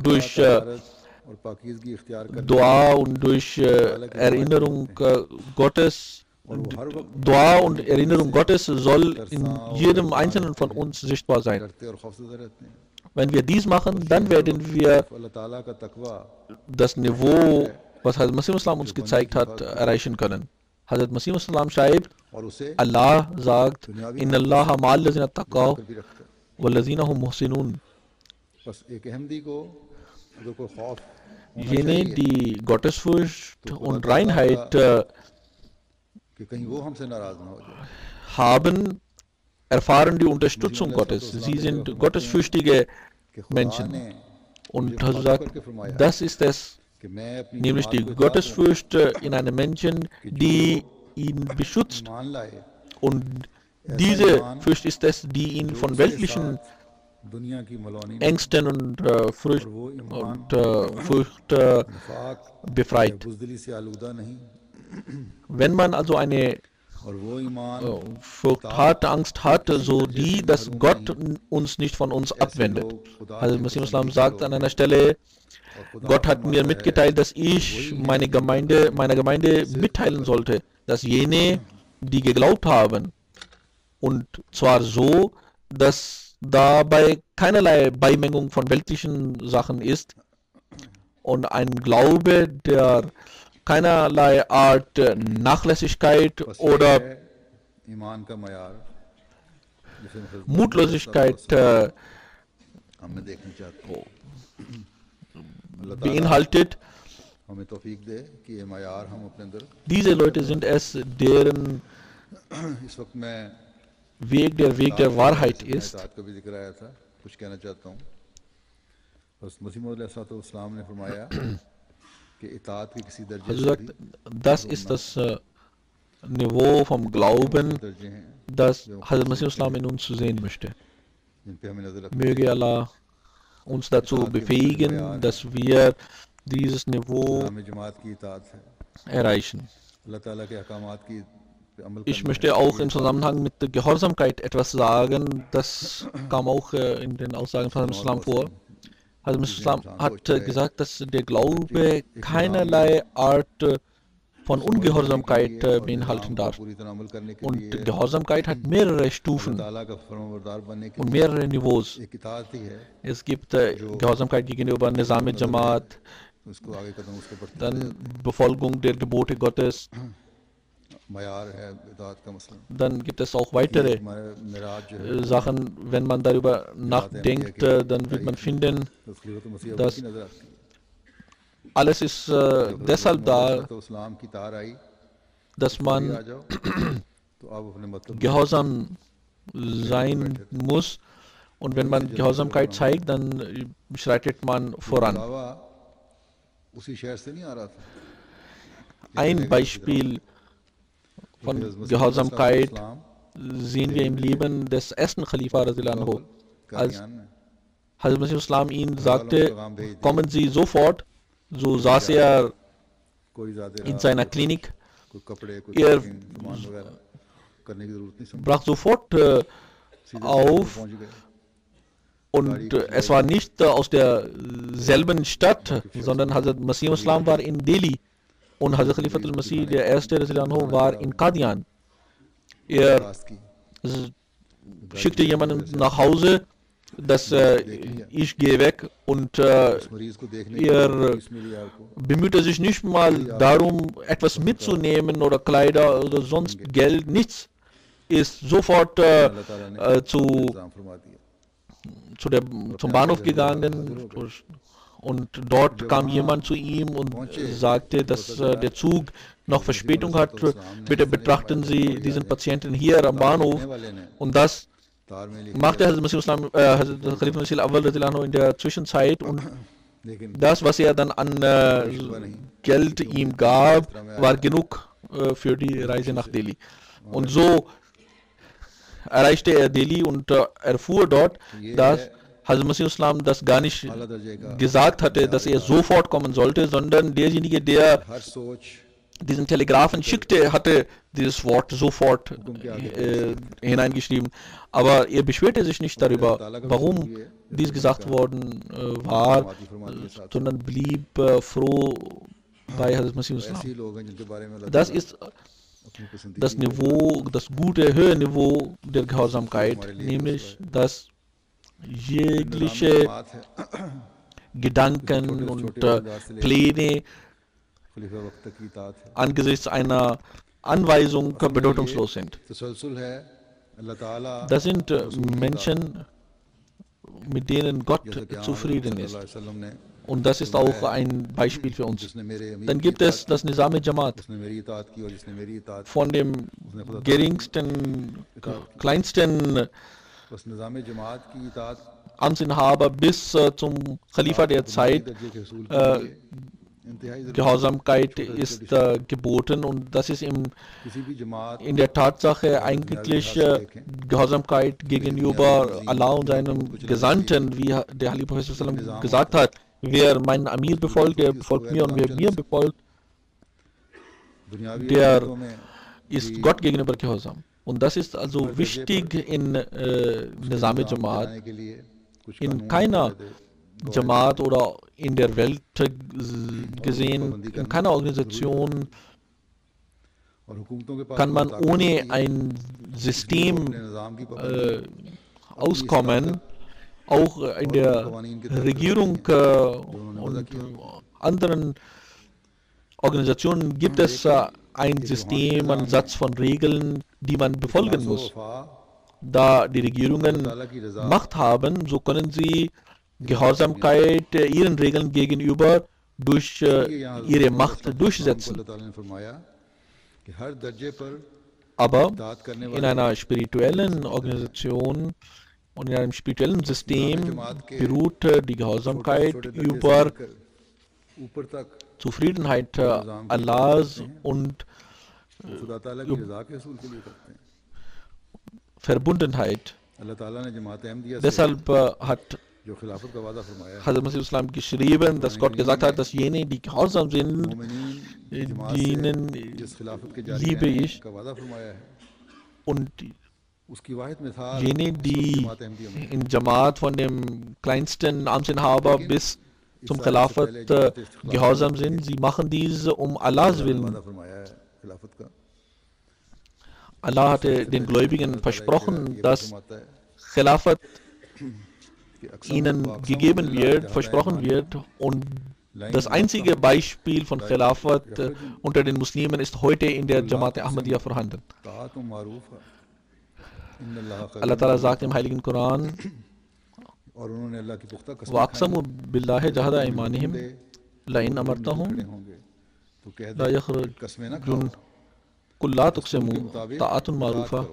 Durch और पाकीज़गी इख्तियार कर Dua und durch Erinnerung Gottes और वो हर वक्त Dua und Erinnerung Gottes soll in तरसा और jedem परेशान Einzelnen von रहते हैं, uns sichtbar sein. डरते और खौफजदा रहते हैं। Wenn wir dies machen, dann werden wir अल्लाह ताला का तकवा das Niveau, was Hazrat Masih Islam uns gezeigt hat, erreichen können. Hazrat Masih Islam schreibt, और उसे Allah sagt, दुनियावी Inna Allah ma'al lazina taqaw कर भी रखता है। wal lazina hum muhsinun. बस एक अहमदी को अगर कोई खौफ होना Jene, चाहिए die Gottesfurcht und Reinheit कि कहीं वो हमसे नाराज ना हो जाए। haben, erfahren die Unterstützung Gottes. Sie sind gottesfürchtige कि खुदा Menschen. ने Und Hazrat sagt, das ist es, कि मैं अपनी nämlich जमात die को इताअत Gottesfurcht in einem Menschen, die ihn beschützt. ईमान लाए Und diese Furcht ist es, die ihn von weltlichen दुनिया की मलौनी में Ängsten und Furcht नफाक befreit. बुज़दिली से आलूदा नहीं Wenn man also eine और वो ईमान Furcht hat, Angst hat, so die, dass Gott uns nicht von uns abwendet. Also Masih Islam sagt an einer Stelle, Gott hat mir mitgeteilt, dass ich meiner Gemeinde mitteilen sollte, dass jene, die geglaubt haben, und zwar so, dass dabei keinerlei Beimengung von weltlichen Sachen ist und ein Glaube, der keinerlei Art Nachlässigkeit बस ये oder है ईमान का मयार जिसे मैं खिदमत Mutlosigkeit हमें देखना चाहते हैं अल्लाह ताला beinhaltet. हमें तौफीक दे कि ये मयार हम अपने अंदर Diese Leute sind es, deren इस वक्त मैं Weg der Wahrheit ist. इताअत का भी जिक्र आया था कुछ कहना चाहता हूँ बस मसीह मौद अलैहिस्सलाम ने फरमाया कि इताअत के किसी दर्जे Also से sagt, भी das ist das Niveau vom Glauben, दर्जे हैं das Hazrat Masih Islam in uns zu sehen möchte. जिन पे हमें नजर रखनी Möge Allah uns dazu befähigen, dass wir dieses Niveau हमें जमात की इताअत है erreichen. अल्लाह ताला के अहकामात की पे अमल Ich करना möchte auch im Zusammenhang mit der Gehorsamkeit etwas sagen. Das kam auch in den Aussagen von Hazrat Islam vor. Hazrat Islam hat gesagt, dass der Glaube keinerlei Art von Ungehorsamkeit beinhalten darf. पूरी तरह अमल करने के Und लिए Gehorsamkeit hat mehrere Stufen ताला का फरमाबरदार बनने के und लिए mehrere Niveaus. एक इताअत ही है Es gibt Gehorsamkeit gegenüber Nizam Jamaat, उसको आगे कदम उसको बढ़ते dann Befolgung der Gebote Gottes, मयार है इताअत का मसला dann gibt es auch weitere हमारे मिराज जो है Sachen. Wenn man darüber nachdenkt, dann wird man finden, तो खलीफत मसीह das की नजर आती है alles ist deshalb da, तो इस्लाम की तार आई dass आ man जाओ तो आप अपने मतलब gehorsam sein muss. Und wenn man Gehorsamkeit zeigt, dann schreitet man voran. दावा उसी शहर से नहीं आ रहा था Ein Beispiel von Gehorsamkeit sehen wir im Leben des ersten Khalifa Radhiyallahu anhu. Als Kadian में Hazrat Masih Islam ihn sagte, kommen Sie sofort, so saß er कोई ज्यादा in seiner Klinik, कोई कपड़े कोई Er- सामान वगैरह करने की जरूरत नहीं समझ brach sofort सीधे auf पहुंच गए und es war nicht aus derselben Stadt, sondern Hazrat Masih Islam war in Delhi und Hazrat Khalifa al-Masih, der erste Radhiyallahu anhu, war in Qadian. Er रास्त की schickte jemanden nach Hause, dass ich gehe weg und उस मरीज को देखने ihr police मिली आपको bemühte sich nicht mal darum, etwas mitzunehmen oder Kleider oder sonst Geld, nichts. Ist sofort अल्लाह ताला ने zu, इंतजाम फरमा दिया zum Bahnhof gegangen und dort kam jemand zu ihm und sagte, dass der Zug noch Verspätung hat. Bitte betrachten Sie diesen Patienten hier am Bahnhof. वाले ने Und das तार में लिखा machte Hazrat Masih Islam, Hazrat Khalifa Masih Awwal Radhiyallahu anhu in der Zwischenzeit, und लेकिन das, was er dann an Geld ihm gab, war genug für die Reise nach Delhi. Und so erreichte er Delhi und erfuhr dort, dass Hazrat Masih Islam das gar nicht आला दर्जे का gesagt hatte, dass er sofort kommen sollte, sondern derjenige, der हर सोच diesen Telegraphen schickte, hatte dieses Wort sofort hineingeschrieben. Aber er beschwerte sich nicht darüber, warum dies gesagt worden war, sondern blieb froh bei Hazrat Masih Islam. ऐसे लोग हैं जिनके बारे में अल्लाह Das ताला ist अपनी पसंदीदा das Niveau, das gute, höhere Niveau der Gehorsamkeit, nämlich dass jegliche जमात है Gedanken und Pläne खलीफा वक्त की इताअत है angesichts einer Anweisung bedeutungslos sind. तसलसल है अल्लाह ताला Das sind Menschen, mit denen Gott zufrieden ist. ने Und das ist auch ein Beispiel für uns. जिसने मेरे अमीर Dann gibt es das Nizam-e-Jamaat. उसने मेरी इताअत की और जिसने मेरी इताअत Von dem geringsten, kleinsten बस निज़ाम जमात की इताअत Amtsinhaber bis zum Khalifa der Zeit. दर्जे के हसूल के लिए इंतहाई ज़रूरी Gehorsamkeit ist geboten und das ist किसी भी जमात in der Tatsache eigentlich Gehorsamkeit gegenüber Allah und seinem Gesandten, wie der Heilige Prophet sallallahu alaihi wasallam gesagt hat. Wer meinen Amir befolgt, der befolgt mir, und wer mir befolgt, दुनियावी der अमूरों में ist Gott gegenüber gehorsam. Und das ist also wichtig in Nizam-e-Jamaat. आने के लिए कुछ In कानून keiner कायदे Jamaat oder in der Welt gesehen, in keiner Organisation और हुकूमतों के पास kann man ताकत ohne नहीं है। ein System अपने निज़ाम की पाबंदी auskommen. Auch in der Regierung und anderen Organisationen gibt es ein System, einen Satz von Regeln, die man befolgen muss. वफा Da die Regierungen ताला की रजा Macht haben, so können sie Gehorsamkeit ihren Regeln gegenüber durch ihre Macht durchsetzen. अल्लाह ताला ने फरमाया कि हर दर्जे पर Aber इताअत करने in वाले einer spirituellen Organisation und in einem spirituellen System beruht die Gehorsamkeit छोटे दर्जे से über लेकर ऊपर तक Zufriedenheit Allahs und खुदा ताला की रजा के हसूल के लिए करते हैं। Verbundenheit. अल्लाह ताला ने जमात अहमदिया से Deshalb hat जो खिलाफत का वादा फरमाया है Hazrat Masih Islam geschrieben, dass Gott gesagt hat, dass jene, die gehorsam sind, मोमिनीन की जमात से denen जिस खिलाफत के जारी liebe रहने ich, का वादा फरमाया है und उसकी वाहिद मिसाल jene, die जमात अहमदिया में in Jamaat von dem kleinsten Amtsinhaber bis zum Khilafat gehorsam sind, sie machen dies um Allahs Willen. वादा फरमाया है खिलाफत का Allah hatte den Gläubigen versprochen, dass फरमाता है Khilafat कि अक्सर ihnen gegeben wird, versprochen wird, und das einzige Beispiel von Khilafat unter den Muslimen ist heute in der Jamaat Ahmadiyya vorhanden. ताअत मारूफ है इन्नल्लाह Allah Ta'ala sagt im Heiligen Koran, और उन्होंने अल्लाह की पुख्ता कसम وَأَقْسَمُوا بِاللَّهِ جَهْدَ أَيْمَانِهِمْ لَئِنْ खड़े أَمَرْتَهُمْ होंगे तो कह لَا दे يَخْرُجُونَ कसमें ना खाओ قُلْ لَا تُقْسِمُوا طَاعَةٌ مَعْرُوفَةٌ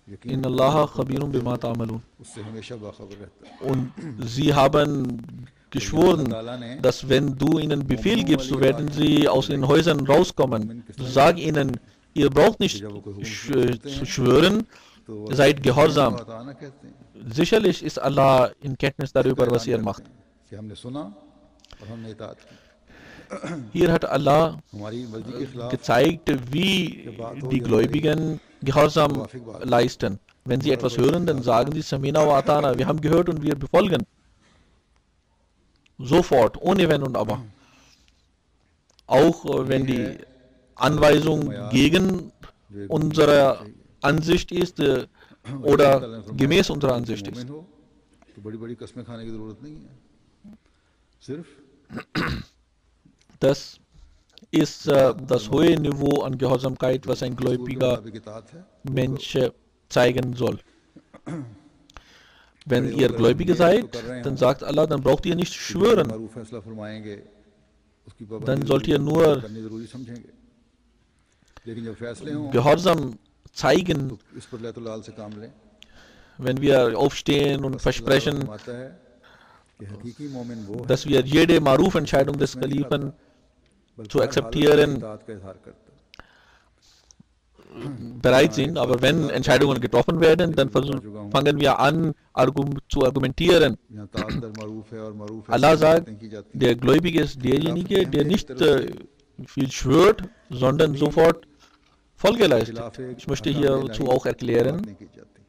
यकीन إِنَّ اللَّهَ خَبِيرٌ بِمَا تَعْمَلُونَ. उससे हमेशा बाखबर रहता है Und sie haben geschworen, ताला ने dass wenn du ihnen Befehl gibst, so werden sie aus den Häusern rauskommen. Sag ihnen, ihr braucht nicht zu schwören, तो seid gehorsam. अताना कहते हैं Sicherlich ist Allah in Kenntnis darüber, was ihr macht. कि हमने सुना और हमने इताअत की Hier hat Allah हमारी मर्जी के खिलाफ gezeigt, wie die Gläubigen Gehorsam leisten. Wenn sie etwas hören, dann sagen sie Samina wa Atana, wir haben gehört und wir befolgen. Sofort, ohne Wenn und Aber. Auch wenn die Anweisung gegen unsere Ansicht ist oder gemäß unserer Ansicht ist. मोमिन हो तो बड़ी बड़ी कस्में खाने की जरूरत नहीं है सिर्फ Das ist das hohe Niveau an Gehorsamkeit, was ein gläubiger मुताबिक इताअत है Mensch zeigen soll. Wenn ihr Gläubige seid, dann sagt Allah, dann braucht ihr nicht schwören. मारूफ फैसला फरमाएंगे उसकी पाबंदी Dann sollt ihr nur करनी जरूरी समझेंगे लेकिन जब फैसले हों Gehorsam zeigen, तो इस पर लैतुल से काम लें wenn wir aufstehen und versprechen, फरमाता है कि हकीकी मोमिन वो है dass wir jede Maruf-Entscheidung des Kalifen बल्कि zu हर akzeptieren हालत में इताअत का इजहार करता है bereit sind, aber wenn Entscheidungen getroffen werden, dann fangen wir an zu argumentieren. यहाँ ताअत दर मारूफ है और मारूफ Allah sagt, की जाती है der Gläubige ist derjenige, der nicht viel schwört, sondern sofort Folge leistet. Ich möchte hierzu auch erklären, नहीं की जाती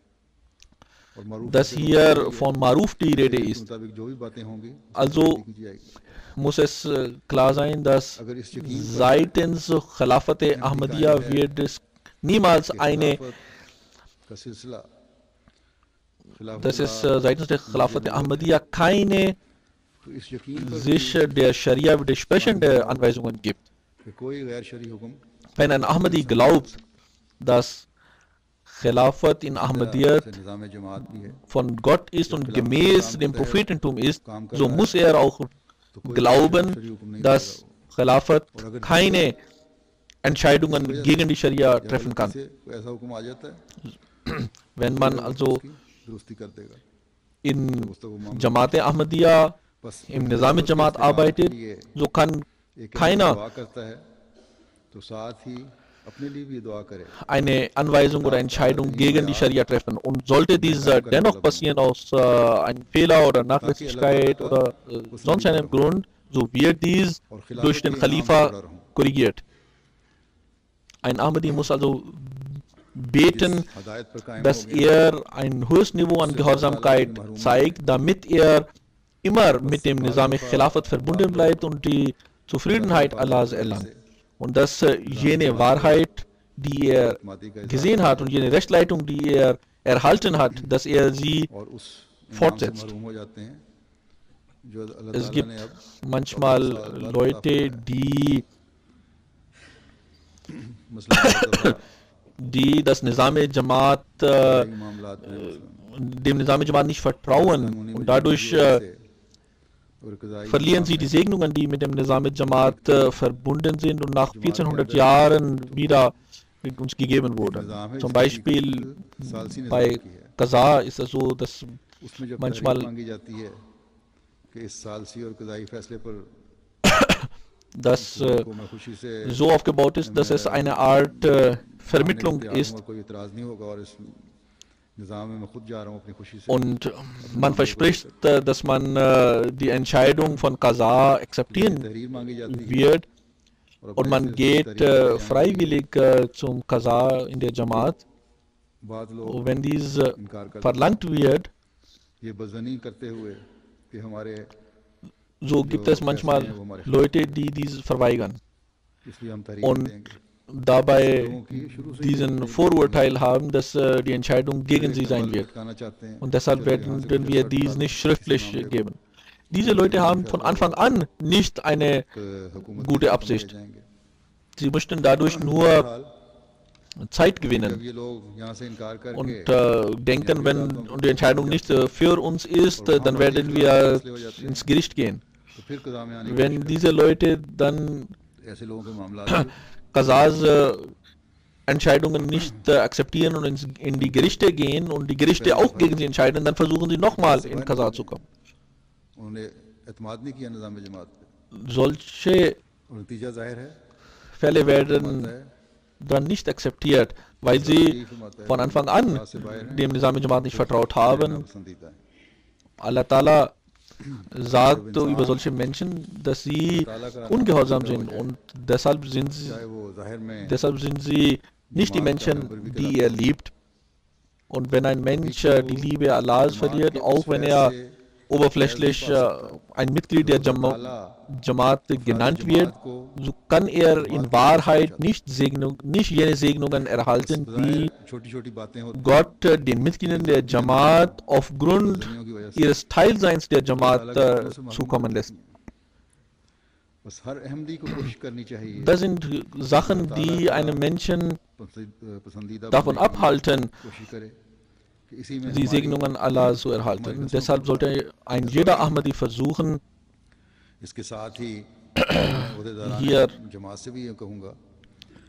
और मारूफ dass hier von Maruf die Rede के ist. मुताबिक जो भी बातें होंगी Also की जाएगी muss es klar sein, dass अगर इस यकीन पर seitens Khilafat Ahmadiyya wird es niemals कि eine, खिलाफत का सिलसिला dass es खिलाफत seitens der Khilafat Ahmadiyya keine तो इस यकीन पर sich der Scharia widersprechende Anweisungen gibt. कि कोई गैर शरई हुक्म Wenn ein Ahmadi glaubt, dass Khilafat in से Ahmadiyyat निज़ाम जमात भी है von Gott ist und gemäß dem Prophetentum ist, so muss er auch glauben, dass Khilafat keine Entscheidungen gegen die Scharia treffen kann. से कोई ऐसा हुक्म आ जाता है Wenn man also उसकी दुरुस्ती कर देगा in Jamaat Ahmadiyya, बस im Nizam Jamaat arbeitet, so kann एक keiner दुआ करता है तो साथ ही अपने लिए भी दुआ करे eine Anweisung oder Entscheidung gegen die Scharia treffen. Und sollte dieser dennoch passieren aus einem Fehler oder Nachlässigkeit oder sonst einem Grund, so wird dies durch den Khalifa korrigiert. Ein Ahmadi muss also beten, हदायत पर कायम dass er ein hohes Niveau an Gehorsamkeit zeigt, damit er immer mit dem Nizam Khilafat verbunden bleibt und die Zufriedenheit Allahs erlangt. Und dass jene Wahrheit, die er gesehen hat und jene Rechtsleitung, die er erhalten hat, dass er sie और उस इनाम से fortsetzt. महरूम हो जाते हैं जो अल्लाह Es ताला gibt ने अब manchmal Leute, मसला die das Nizam Jamaat, मामलात में dem Nizam Jamaat nicht vertrauen und dadurch और कज़ाई verlieren sie die Segnungen, die mit dem Nizam Jamaat verbunden sind und nach 1400 Jahren wieder uns gegeben wurden. Zum Beispiel bei Qaza ist es so, dass उसमें जब manchmal तहरीर मांगी जाती है कि इस सालसी और कज़ाई फैसले पर das को मैं खुशी से so aufgebaut ist, dass es eine Art Vermittlung ist और कोई इतराज नहीं होगा और इस निज़ाम में मैं खुद जा रहा हूँ अपनी खुशी से und man verspricht, dass man die Entscheidung von Qaza akzeptieren तहरीर मांगी जाती है wird और und man geht freiwillig zum Qaza in der Jamaat. बाद लोग Und wenn dies इनकार कर verlangt wird, ये बज़नी करते हुए कि हमारे so gibt es manchmal Leute, die dies verweigern इसलिए हम तहरीर und देंगे dabei diesen Vorurteil haben, dass die Entscheidung gegen sie sein wird. कहना चाहते हैं Und deshalb werden wir dies nicht schriftlich geben. Diese Leute haben von Anfang an nicht eine कि हुकूमत gute ले Absicht. जाएंगे Sie möchten dadurch nur Zeit जब gewinnen ये लोग यहाँ से इनकार करके und denken, wenn die Entscheidung nicht für uns ist, dann werden wir ins Gericht gehen. तो फिर कज़ा में आने की Wenn diese Leute dann ऐसे लोगों के मामला Qazas Entscheidungen nicht akzeptieren und in die Gerichte gehen und die Gerichte auch gegen sie entscheiden, dann versuchen sie nochmal in Qaza zu kommen. उन्होंने एतमाद नहीं किया निज़ाम जमात पे Solche और नतीजा जाहिर है Fälle werden dann nicht akzeptiert, weil sie von Anfang an dem Nizam Jamaat nicht vertraut haben. पसंदीदा है Allah Ta'ala sagt über solche Menschen, dass sie ungehorsam sind und deshalb sind चाहे वो जाहिर में sie nicht die Menschen, die er liebt. Und wenn ein Mensch die Liebe Allahs verliert, auch wenn er oberflächlich ein Mitglied der Jamaat genannt wird, so kann er in Wahrheit nicht jene Segnungen erhalten, die छोटी छोटी बातें होती Gott den Mitgliedern der Jamaat aufgrund ihres Teilseins der Jamaat zukommen lässt. बस हर अहमदी को कोशिश करनी चाहिए Das sind Sachen, die einen Menschen पसंदीदा davon abhalten, कोशिश करे कि इसी में die Segnungen Allah zu erhalten. Deshalb sollte ein jeder Ahmadi versuchen, इसके साथ ही ओहदेदारान hier जमात से भी ये कहूँगा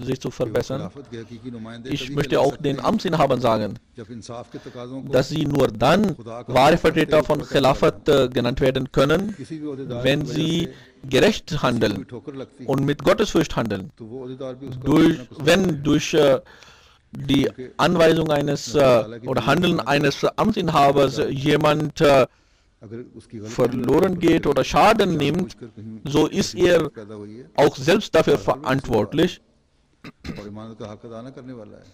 sich zu verbessern. खिलाफत के हकीकी नुमाइंदे Ich तभी möchte कहला auch सकते den हैं Amtsinhabern sagen, जब इंसाफ के तकाज़ों को dass sie nur dann wahre Vertreter von Khilafat genannt werden können, किसी भी ओहदेदार wenn की वजह sie से gerecht कोई handeln ठोकर लगती है und mit Gottesfurcht handeln. तो वो ओहदेदार भी उसको Wenn durch die Anweisung eines oder Handeln eines Amtsinhabers jemand अगर उसकी गलती verloren geht oder Schaden nimmt, so ist er पैदा हुई है auch selbst dafür verantwortlich और ईमान का हक अदा न करने वाला है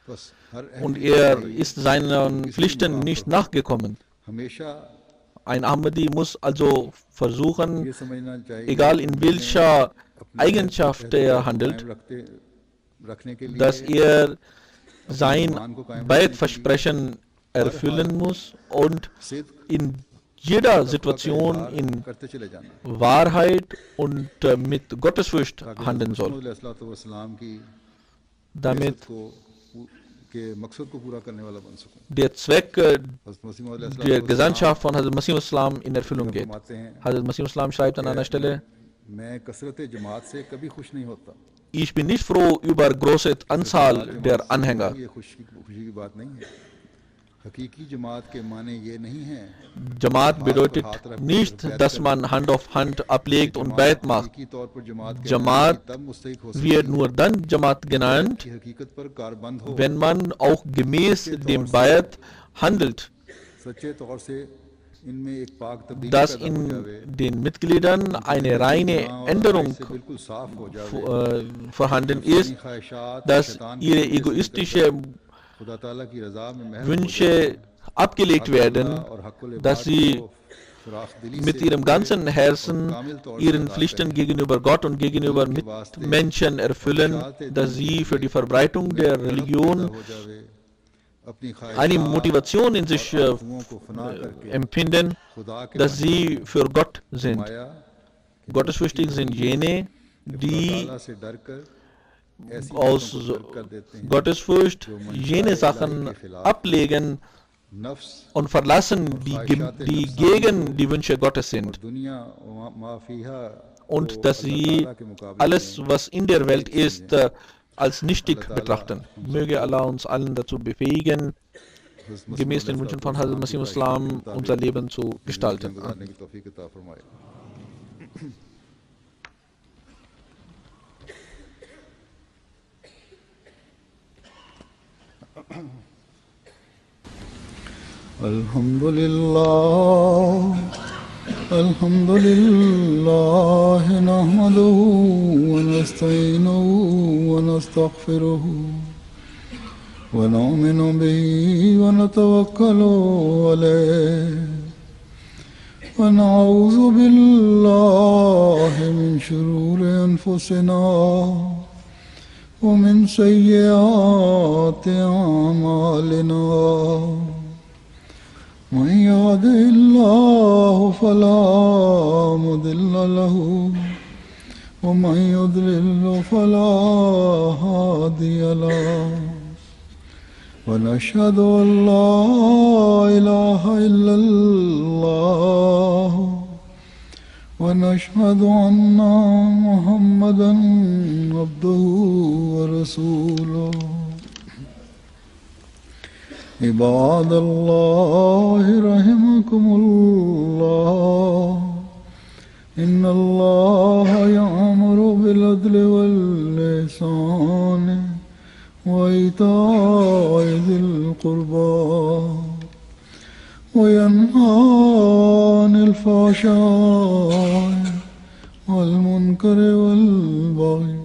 बस हर und Ahmadi er ist seinen Pflichten nicht nachgekommen. हमेशा Ein Ahmadi muss also versuchen, ये समझना चाहिए egal in welcher Eigenschaft er handelt, रखने के लिए dass er sein Bayt-Versprechen erfüllen muss und सिद्क in jeder Situation in करते चले जाना, Wahrheit und mit Gottesfurcht ताकि handeln soll. अलैहिस्सलाम की Damit को के मकसद को पूरा करने वाला बन सकूं। der Zweck हज़रत मसीह मौद der अलैहिस्सलाम Gesandtschaft von Hazrat Masih Islam in Erfüllung geht. फरमाते हैं, Hazrat Masih Islam schreibt an einer Stelle, मैं कसरत जमात से कभी खुश नहीं होता। ich bin nicht froh über große Anzahl der Anhänger. ये खुशी की बात नहीं है। हकीकी जमात के माने ये नहीं है Jamaat bedeutet nicht, dass man Hand auf Hand ablegt und Bayt macht. हकीकी तौर पर जमात के Jamaat तब मुस्तहिक हो wird nur dann Jamaat genannt, की हकीकत पर कारबंद हो, wenn man auch gemäß dem Bayat handelt, सच्चे तौर से इनमें एक पाक तब्दीली dass पैदा हो in जावे, den Mitgliedern eine reine Änderung से बिल्कुल साफ हो जावे, vorhanden ist, ख्वाहिशात dass शैतान ihre egoistische खुदा ताला की रजा में महल Wünsche abgelegt werden, और हक़्क़ुल dass sie सुराख दिली mit से ihrem ganzen Herzen ihren Pflichten gegenüber Gott und gegenüber Mitmenschen erfüllen, dass sie für die Verbreitung der Religion हो जावे, अपनी eine ख्वाहिशात Motivation in sich आरज़ुओं को फना करके empfinden, खुदा के dass sie für Gott sind. माया Gottesfürchtig sind jene, die ताला से डर कर ऐसी aus चीज़ों को तर्क कर देते हैं, Gottesfurcht jene Sachen ablegen नफ्स und verlassen, die gegen die Wünsche Gottes sind. दुनिया mafia Und dass sie alles, was in der Welt ist, als nichtig betrachten. Möge Allah uns allen dazu befähigen, gemäß den Wünschen von Hazrat Masih Islam unser Leben zu gestalten. गुजारने की तौफीक अता फरमाए। الحمد لله نحمده ونستعينه ونستغفره ونؤمن به ونتوكل عليه ونعوذ بالله من شرور أنفسنا ومن سيئات أعمالنا من يهده الله فلا مضل له ومن يضلل فلا هادي له ونشهد أن لا إله إلا الله ونشهد أن محمدا عبده ورسوله عباد الله رحمكم الله إن الله يأمر بالعدل والإحسان وإيتاء ذي القربى وينهى عن الفحشاء والمنكر والبغي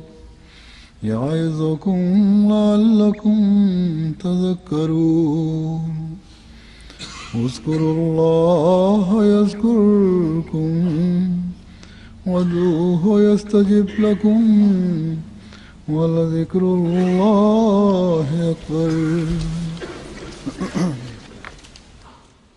يعظكم لعلكم تذكرون اذكروا الله يذكركم وادعوه يستجب لكم ولذكر الله أكبر